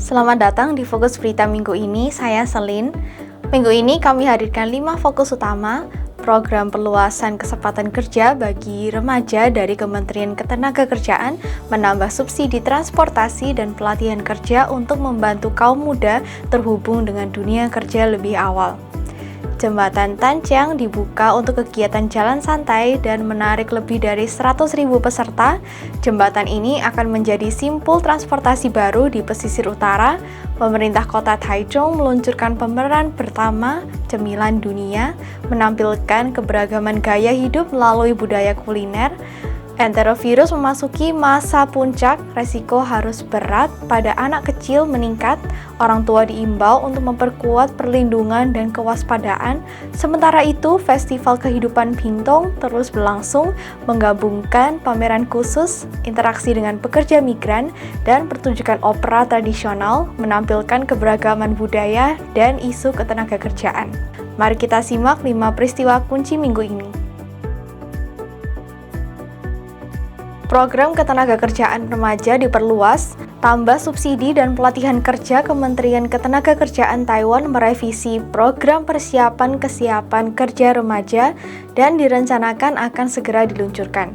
Selamat datang di Fokus Berita minggu ini, saya Selin. Minggu ini kami hadirkan 5 fokus utama, program perluasan kesempatan kerja bagi remaja dari Kementerian Ketenagakerjaan, menambah subsidi transportasi dan pelatihan kerja untuk membantu kaum muda terhubung dengan dunia kerja lebih awal. Jembatan Tanjang dibuka untuk kegiatan jalan santai dan menarik lebih dari 100.000 peserta. Jembatan ini akan menjadi simpul transportasi baru di pesisir utara. Pemerintah kota Taichung meluncurkan pemeran pertama Cemilan Dunia, menampilkan keberagaman gaya hidup melalui budaya kuliner. Enterovirus memasuki masa puncak, resiko harus berat pada anak kecil meningkat. Orang tua diimbau untuk memperkuat perlindungan dan kewaspadaan. Sementara itu, Festival Kehidupan Bintong terus berlangsung, menggabungkan pameran khusus, interaksi dengan pekerja migran, dan pertunjukan opera tradisional, menampilkan keberagaman budaya dan isu ketenagakerjaan. Mari kita simak 5 peristiwa kunci minggu ini. Program Ketenagakerjaan Remaja diperluas, tambah subsidi dan pelatihan kerja. Kementerian Ketenagakerjaan Taiwan merevisi program persiapan kesiapan kerja remaja dan direncanakan akan segera diluncurkan.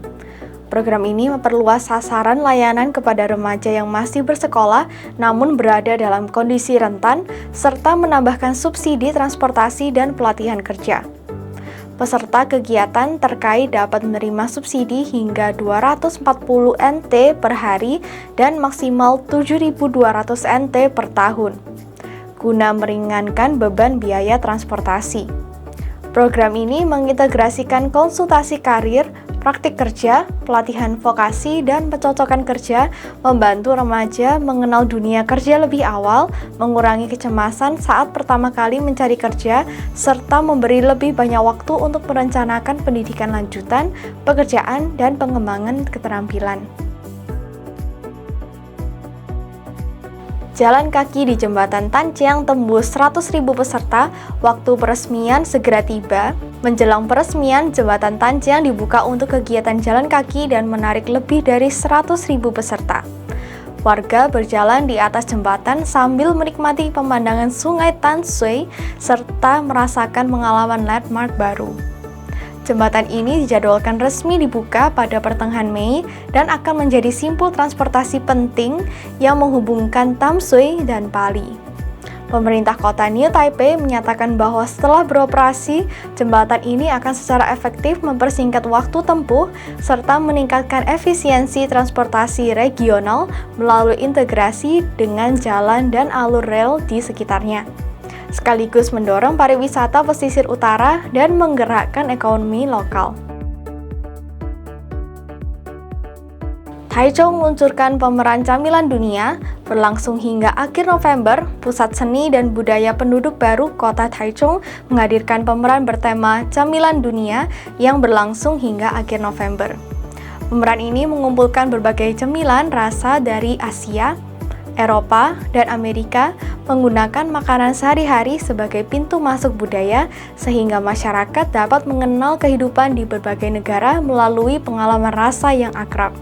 Program ini memperluas sasaran layanan kepada remaja yang masih bersekolah namun berada dalam kondisi rentan, serta menambahkan subsidi transportasi dan pelatihan kerja. Peserta kegiatan terkait dapat menerima subsidi hingga 240 NT per hari dan maksimal 7.200 NT per tahun, guna meringankan beban biaya transportasi. Program ini mengintegrasikan konsultasi karir, praktik kerja, pelatihan vokasi, dan pencocokan kerja, membantu remaja mengenal dunia kerja lebih awal, mengurangi kecemasan saat pertama kali mencari kerja, serta memberi lebih banyak waktu untuk merencanakan pendidikan lanjutan, pekerjaan, dan pengembangan keterampilan. Jalan kaki di Jembatan Tanjang tembus 100.000 peserta, waktu peresmian segera tiba. Menjelang peresmian, Jembatan Tanjang dibuka untuk kegiatan jalan kaki dan menarik lebih dari 100.000 peserta. Warga berjalan di atas jembatan sambil menikmati pemandangan Sungai Tanshui serta merasakan pengalaman landmark baru. Jembatan ini dijadwalkan resmi dibuka pada pertengahan Mei dan akan menjadi simpul transportasi penting yang menghubungkan Tamsui dan Pali. Pemerintah kota New Taipei menyatakan bahwa setelah beroperasi, jembatan ini akan secara efektif mempersingkat waktu tempuh serta meningkatkan efisiensi transportasi regional melalui integrasi dengan jalan dan alur rel di sekitarnya, sekaligus mendorong pariwisata pesisir utara dan menggerakkan ekonomi lokal. Taichung meluncurkan pemeran Camilan Dunia, berlangsung hingga akhir November. Pusat Seni dan Budaya Penduduk Baru Kota Taichung menghadirkan pemeran bertema Camilan Dunia yang berlangsung hingga akhir November. Pemeran ini mengumpulkan berbagai cemilan rasa dari Asia, Eropa, dan Amerika, menggunakan makanan sehari-hari sebagai pintu masuk budaya sehingga masyarakat dapat mengenal kehidupan di berbagai negara melalui pengalaman rasa yang akrab.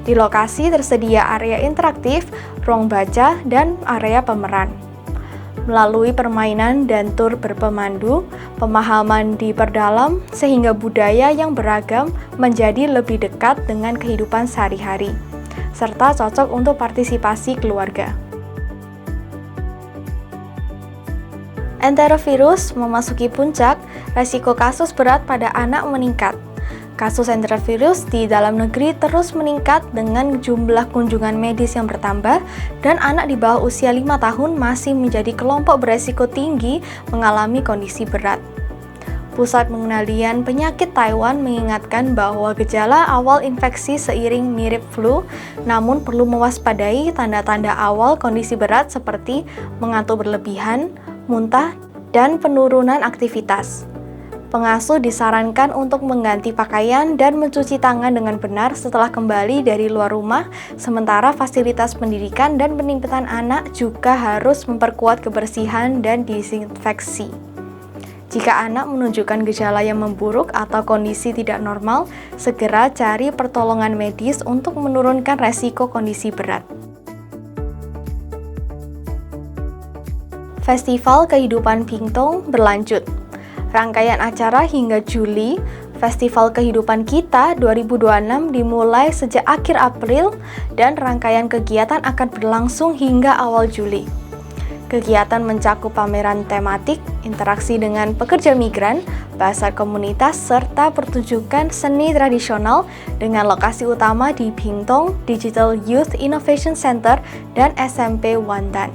Di lokasi tersedia area interaktif, ruang baca, dan area pemeran. Melalui permainan dan tur berpemandu, pemahaman diperdalam sehingga budaya yang beragam menjadi lebih dekat dengan kehidupan sehari-hari, serta cocok untuk partisipasi keluarga. Enterovirus memasuki puncak, resiko kasus berat pada anak meningkat. Kasus enterovirus di dalam negeri terus meningkat dengan jumlah kunjungan medis yang bertambah dan anak di bawah usia 5 tahun masih menjadi kelompok beresiko tinggi mengalami kondisi berat. Pusat Pengendalian Penyakit Taiwan mengingatkan bahwa gejala awal infeksi seiring mirip flu, namun perlu mewaspadai tanda-tanda awal kondisi berat seperti mengantuk berlebihan, muntah, dan penurunan aktivitas. Pengasuh disarankan untuk mengganti pakaian dan mencuci tangan dengan benar setelah kembali dari luar rumah, sementara fasilitas pendidikan dan pendidikan anak juga harus memperkuat kebersihan dan disinfeksi. Jika anak menunjukkan gejala yang memburuk atau kondisi tidak normal, segera cari pertolongan medis untuk menurunkan resiko kondisi berat. Festival Kehidupan Pingtung berlanjut. Rangkaian acara hingga Juli, Festival Kehidupan Kita 2026 dimulai sejak akhir April dan rangkaian kegiatan akan berlangsung hingga awal Juli. Kegiatan mencakup pameran tematik, interaksi dengan pekerja migran, pasar komunitas, serta pertunjukan seni tradisional dengan lokasi utama di Pingtung Digital Youth Innovation Center dan SMP Wandan.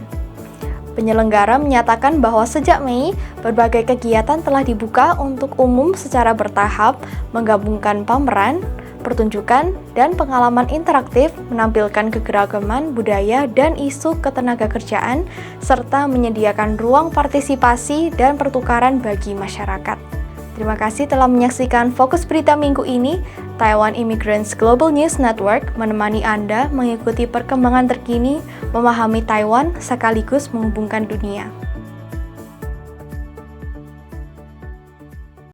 Penyelenggara menyatakan bahwa sejak Mei, berbagai kegiatan telah dibuka untuk umum secara bertahap, menggabungkan pameran, pertunjukan, dan pengalaman interaktif, menampilkan kegeragaman budaya dan isu ketenagakerjaan, serta menyediakan ruang partisipasi dan pertukaran bagi masyarakat. Terima kasih telah menyaksikan Fokus Berita minggu ini. Taiwan Immigrants Global News Network menemani Anda mengikuti perkembangan terkini, memahami Taiwan sekaligus menghubungkan dunia.